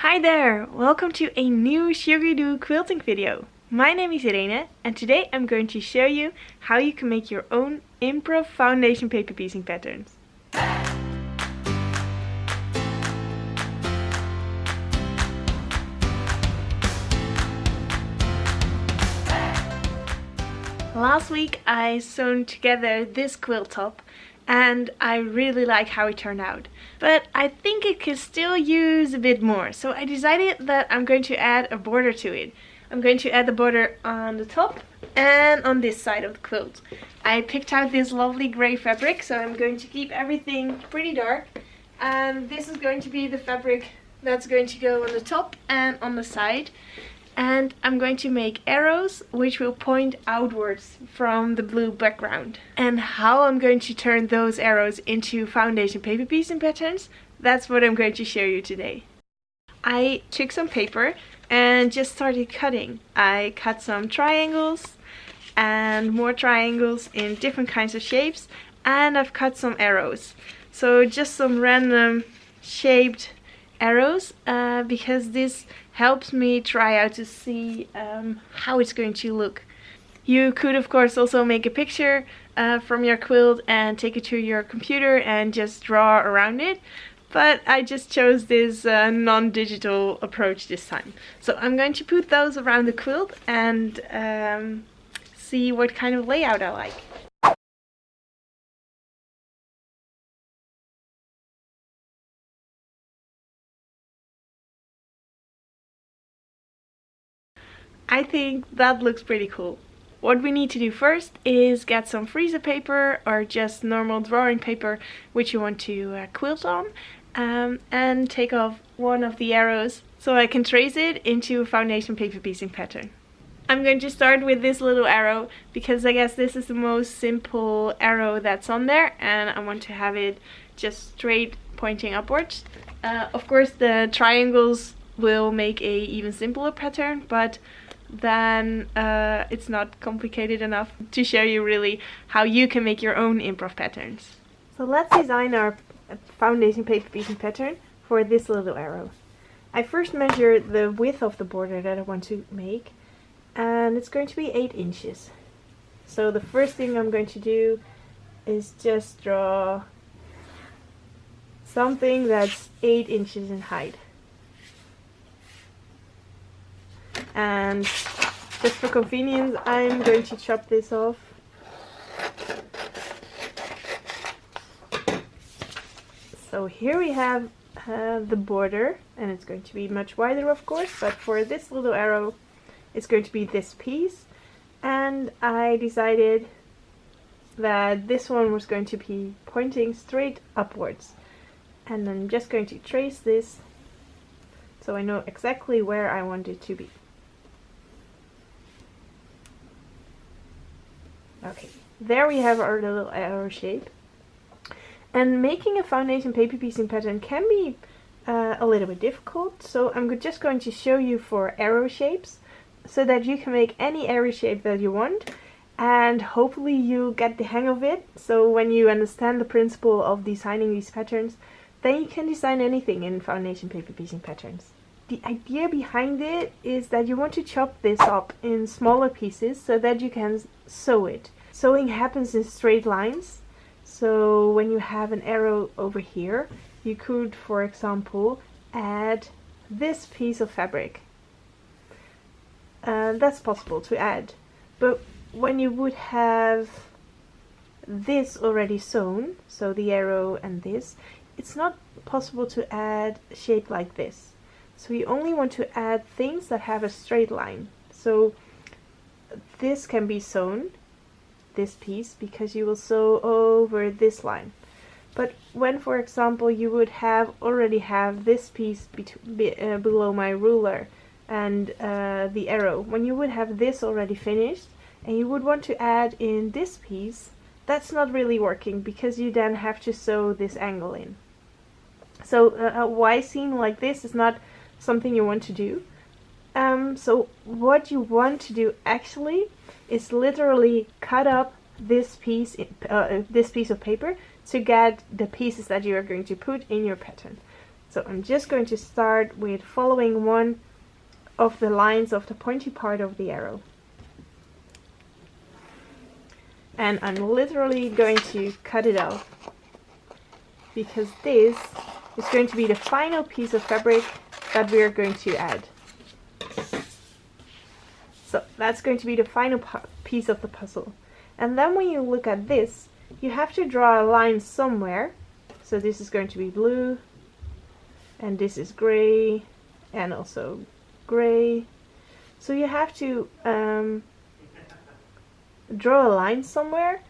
Hi there! Welcome to a new Sugaridoo quilting video. My name is Irene and today I'm going to show you how you can make your own improv foundation paper piecing patterns. Last week I sewn together this quilt top and I really like how it turned out. But I think it could still use a bit more, so I decided that I'm going to add a border to it. I'm going to add the border on the top and on this side of the quilt. I picked out this lovely grey fabric, so I'm going to keep everything pretty dark. And this is going to be the fabric that's going to go on the top and on the side. And I'm going to make arrows which will point outwards from the blue background. And how I'm going to turn those arrows into foundation paper piecing patterns, that's what I'm going to show you today. I took some paper and just started cutting. I cut some triangles and more triangles in different kinds of shapes, and I've cut some arrows. So just some random shaped arrows because this helps me try out to see how it's going to look. You could of course also make a picture from your quilt and take it to your computer and just draw around it, but I just chose this non-digital approach this time. So I'm going to put those around the quilt and see what kind of layout I like. I think that looks pretty cool. What we need to do first is get some freezer paper or just normal drawing paper which you want to quilt on, and take off one of the arrows so I can trace it into a foundation paper piecing pattern. I'm going to start with this little arrow because I guess this is the most simple arrow that's on there, and I want to have it just straight pointing upwards. Of course the triangles will make a even simpler pattern, but then it's not complicated enough to show you really how you can make your own improv patterns. So let's design our foundation paper piecing pattern for this little arrow. I first measure the width of the border that I want to make, and it's going to be 8 inches. So the first thing I'm going to do is just draw something that's 8 inches in height. And just for convenience, I'm going to chop this off. So here we have the border, and it's going to be much wider of course, but for this little arrow it's going to be this piece, and I decided that this one was going to be pointing straight upwards, and I'm just going to trace this so I know exactly where I want it to be. Okay, there we have our little arrow shape. And making a foundation paper piecing pattern can be a little bit difficult, so I'm just going to show you for arrow shapes so that you can make any arrow shape that you want, and hopefully you get the hang of it. So when you understand the principle of designing these patterns, then you can design anything in foundation paper piecing patterns. The idea behind it is that you want to chop this up in smaller pieces so that you can sew it. Sewing happens in straight lines, so when you have an arrow over here, you could, for example, add this piece of fabric. That's possible to add, but when you would have this already sewn, so the arrow and this, it's not possible to add a shape like this. So you only want to add things that have a straight line. So this can be sewn, this piece, because you will sew over this line. But when, for example, you would already have this piece below my ruler and the arrow, when you would have this already finished and you would want to add in this piece, that's not really working because you then have to sew this angle in. So a Y seam like this is not something you want to do. So what you want to do actually is literally cut up this piece of paper to get the pieces that you are going to put in your pattern. So I'm just going to start with following one of the lines of the pointy part of the arrow. And I'm literally going to cut it off, because this is going to be the final piece of fabric that we are going to add. So that's going to be the final piece of the puzzle. And then when you look at this, you have to draw a line somewhere. So this is going to be blue, and this is gray, and also gray. So you have to draw a line somewhere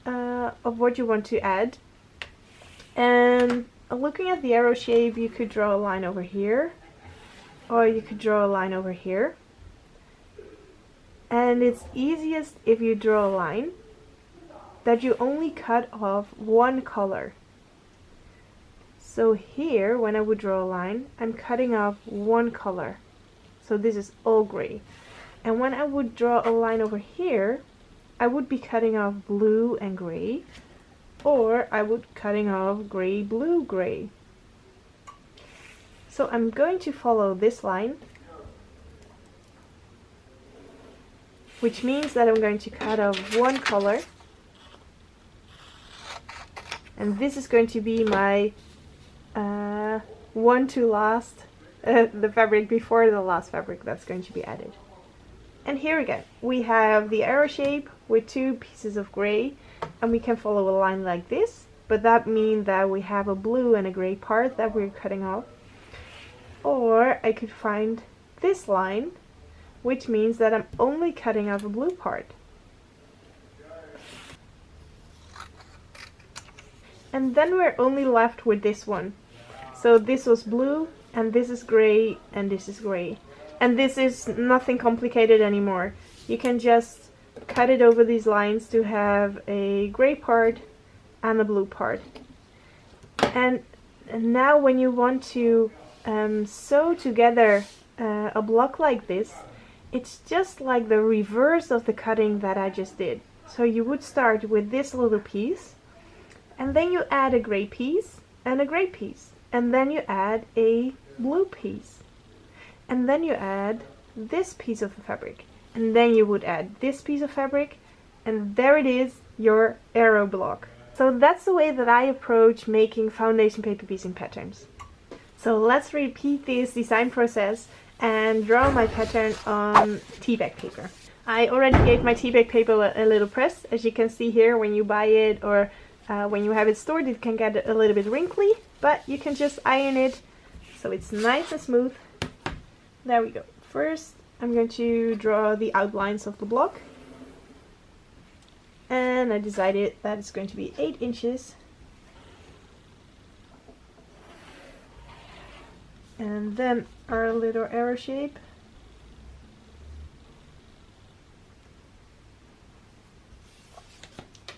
of what you want to add. And looking at the arrow shape, you could draw a line over here, or you could draw a line over here. And it's easiest if you draw a line that you only cut off one color. So here, when I would draw a line, I'm cutting off one color. So this is all gray. And when I would draw a line over here, I would be cutting off blue and gray, or I would cutting off gray, blue, gray. So I'm going to follow this line, which means that I'm going to cut off one color, and this is going to be my one to last, the fabric before the last fabric that's going to be added. And here again, we have the arrow shape with two pieces of gray, and we can follow a line like this, but that means that we have a blue and a gray part that we're cutting off. Or I could find this line, which means that I'm only cutting off a blue part. And then we're only left with this one. So this was blue, and this is gray, and this is gray. And this is nothing complicated anymore. You can just cut it over these lines to have a gray part and a blue part. And now when you want to sew together a block like this, it's just like the reverse of the cutting that I just did. So you would start with this little piece, and then you add a gray piece and a gray piece, and then you add a blue piece, and then you add this piece of the fabric, and then you would add this piece of fabric, and there it is, your arrow block. So that's the way that I approach making foundation paper piecing patterns. So let's repeat this design process and draw my pattern on tea bag paper. I already gave my tea bag paper a little press. As you can see here, when you buy it or when you have it stored, it can get a little bit wrinkly, but you can just iron it so it's nice and smooth. There we go. First, I'm going to draw the outlines of the block. And I decided that it's going to be 8 inches. And then our little arrow shape.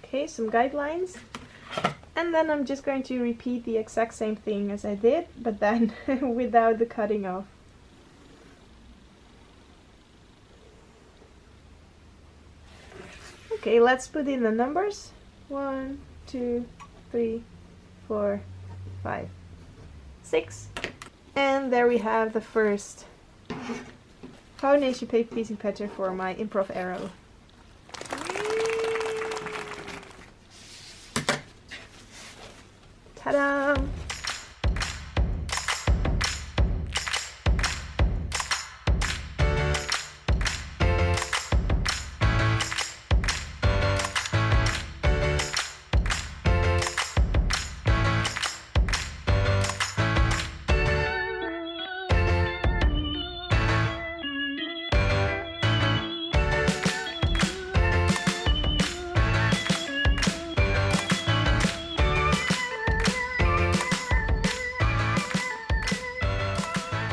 Okay, some guidelines. And then I'm just going to repeat the exact same thing as I did, but then without the cutting off. Okay, let's put in the numbers. 1, 2, 3, 4, 5, 6. And there we have the first foundation paper piecing pattern for my improv arrow. Ta-da!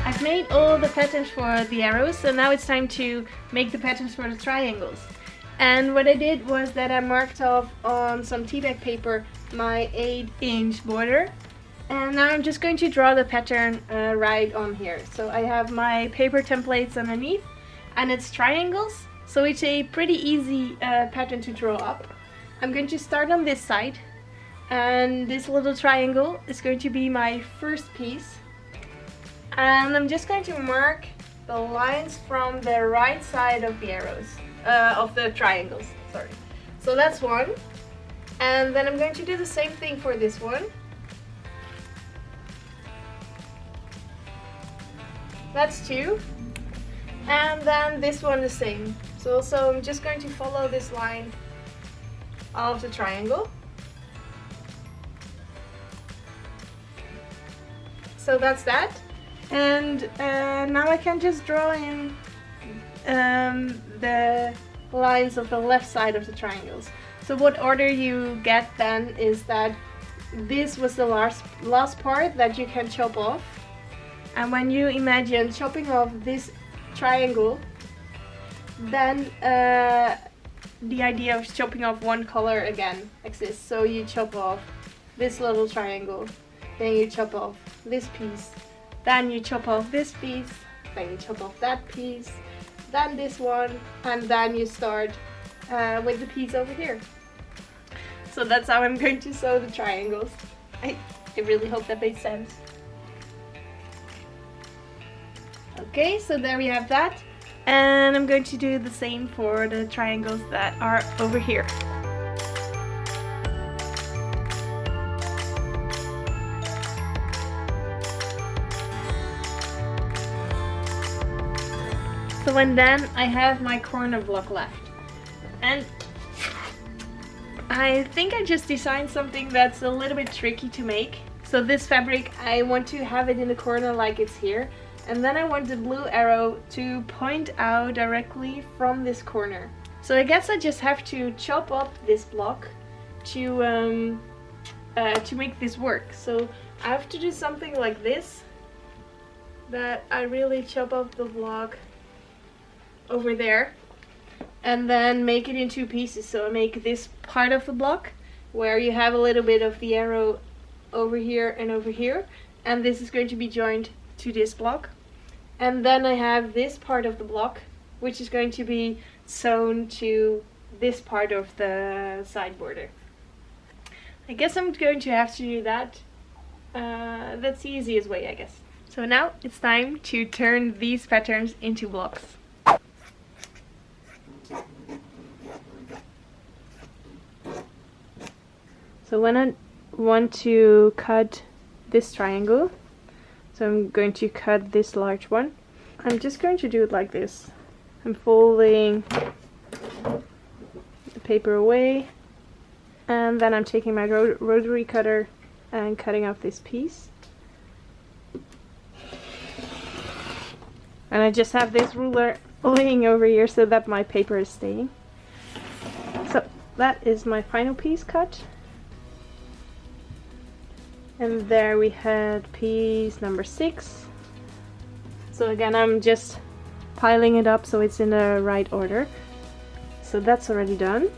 I've made all the patterns for the arrows, so now it's time to make the patterns for the triangles. And what I did was that I marked off on some tea bag paper my 8-inch border, and now I'm just going to draw the pattern right on here. So I have my paper templates underneath, and it's triangles, so it's a pretty easy pattern to draw up. I'm going to start on this side, and this little triangle is going to be my first piece. And I'm just going to mark the lines from the right side of the arrows, of the triangles, sorry. So that's one. And then I'm going to do the same thing for this one. That's two. And then this one the same. So also I'm just going to follow this line of the triangle. So that's that. And now I can just draw in the lines of the left side of the triangles. So what order you get then is that this was the last part that you can chop off. And when you imagine chopping off this triangle, then the idea of chopping off one color again exists. So you chop off this little triangle, then you chop off this piece, then you chop off this piece, then you chop off that piece, then this one, and then you start with the piece over here. So that's how I'm going to sew the triangles. I really hope that made sense. Okay, so there we have that. And I'm going to do the same for the triangles that are over here. So and then I have my corner block left. And I think I just designed something that's a little bit tricky to make. So this fabric, I want to have it in the corner like it's here. And then I want the blue arrow to point out directly from this corner. So I guess I just have to chop up this block to make this work. So I have to do something like this, that I really chop up the block over there and then make it in two pieces. So I make this part of the block where you have a little bit of the arrow over here and over here, and this is going to be joined to this block. And then I have this part of the block which is going to be sewn to this part of the side border. I guess I'm going to have to do that. That's the easiest way, I guess. So now it's time to turn these patterns into blocks. So when I want to cut this triangle, so I'm going to cut this large one, I'm just going to do it like this. I'm folding the paper away, and then I'm taking my rotary cutter and cutting off this piece. And I just have this ruler laying over here so that my paper is staying. So that is my final piece cut. And there we had piece number 6. So again, I'm just piling it up so it's in the right order. So that's already done.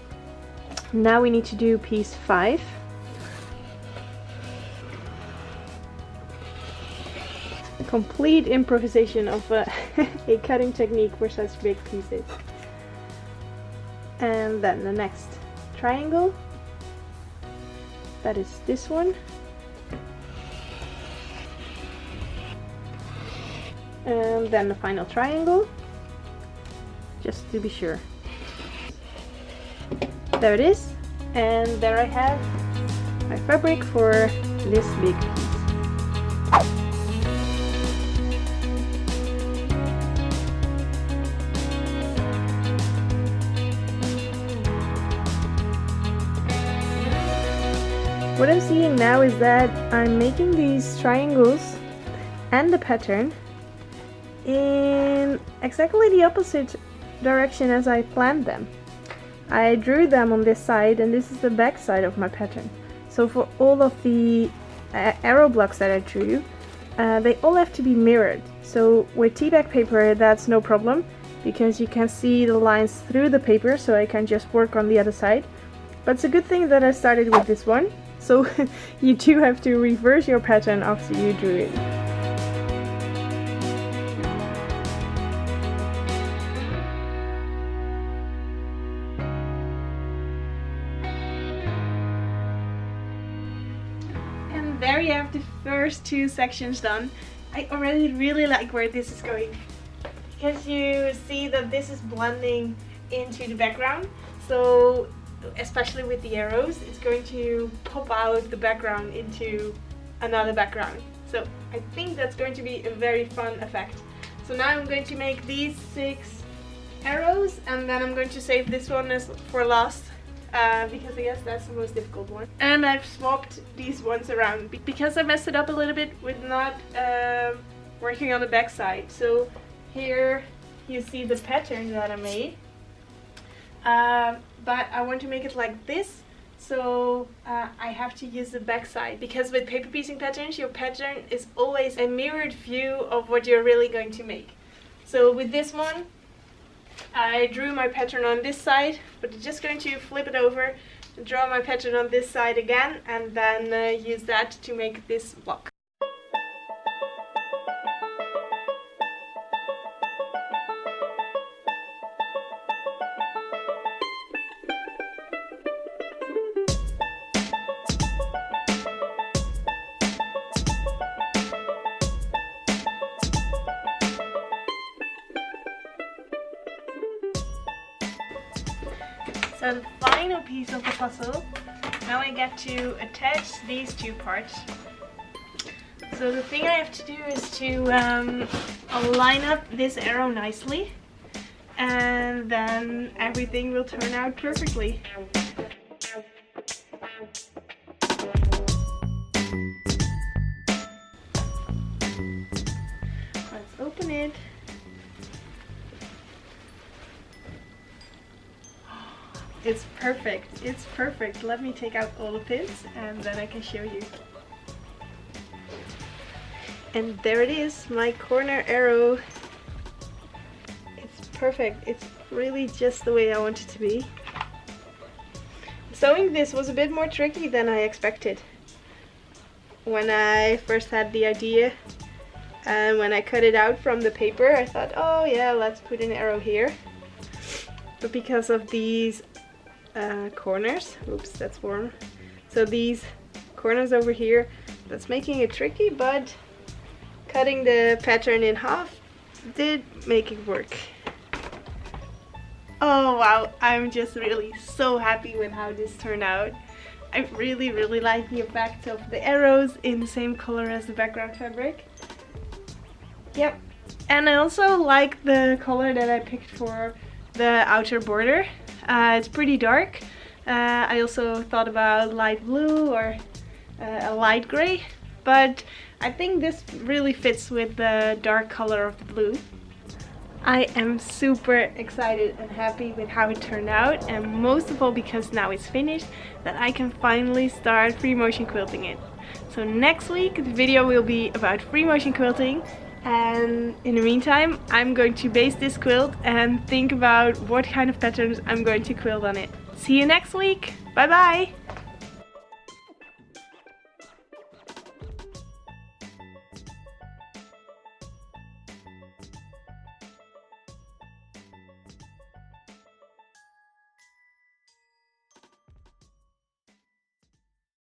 Now we need to do piece 5. Complete improvisation of a cutting technique for such big pieces. And then the next triangle, that is this one. And then the final triangle, just to be sure. There it is, and there I have my fabric for this big piece. What I'm seeing now is that I'm making these triangles and the pattern in exactly the opposite direction as I planned them. I drew them on this side, and this is the back side of my pattern. So for all of the arrow blocks that I drew, they all have to be mirrored. So with tea bag paper, that's no problem because you can see the lines through the paper, so I can just work on the other side. But it's a good thing that I started with this one, so you do have to reverse your pattern after you drew it. There you have the first 2 sections done, I already really like where this is going, because you see that this is blending into the background. So especially with the arrows, it's going to pop out the background into another background. So I think that's going to be a very fun effect. So now I'm going to make these 6 arrows, and then I'm going to save this one as for last, because I guess that's the most difficult one. And I've swapped these ones around because I messed it up a little bit with not working on the back side. So here you see the pattern that I made, but I want to make it like this. So I have to use the back side, because with paper piecing patterns, your pattern is always a mirrored view of what you're really going to make. So with this one, I drew my pattern on this side, but I'm just going to flip it over, draw my pattern on this side again, and then use that to make this block. So the final piece of the puzzle, now I get to attach these 2 parts. So the thing I have to do is to line up this arrow nicely, and then everything will turn out perfectly. Let's open it. It's perfect, it's perfect. Let me take out all the pins and then I can show you. And there it is, my corner arrow. It's perfect, it's really just the way I want it to be. Sewing this was a bit more tricky than I expected. When I first had the idea and when I cut it out from the paper, I thought, oh yeah, let's put an arrow here. But because of these corners, oops, that's warm. So these corners over here, that's making it tricky, but cutting the pattern in half did make it work. Oh wow, I'm just really so happy with how this turned out. I really like the effect of the arrows in the same color as the background fabric. Yep, and I also like the color that I picked for the outer border. It's pretty dark. I also thought about light blue or a light gray, but I think this really fits with the dark color of the blue. I am super excited and happy with how it turned out, and most of all because now it's finished, that I can finally start free motion quilting it. So next week the video will be about free motion quilting, and in the meantime I'm going to base this quilt and think about what kind of patterns I'm going to quilt on it. See you next week! Bye bye!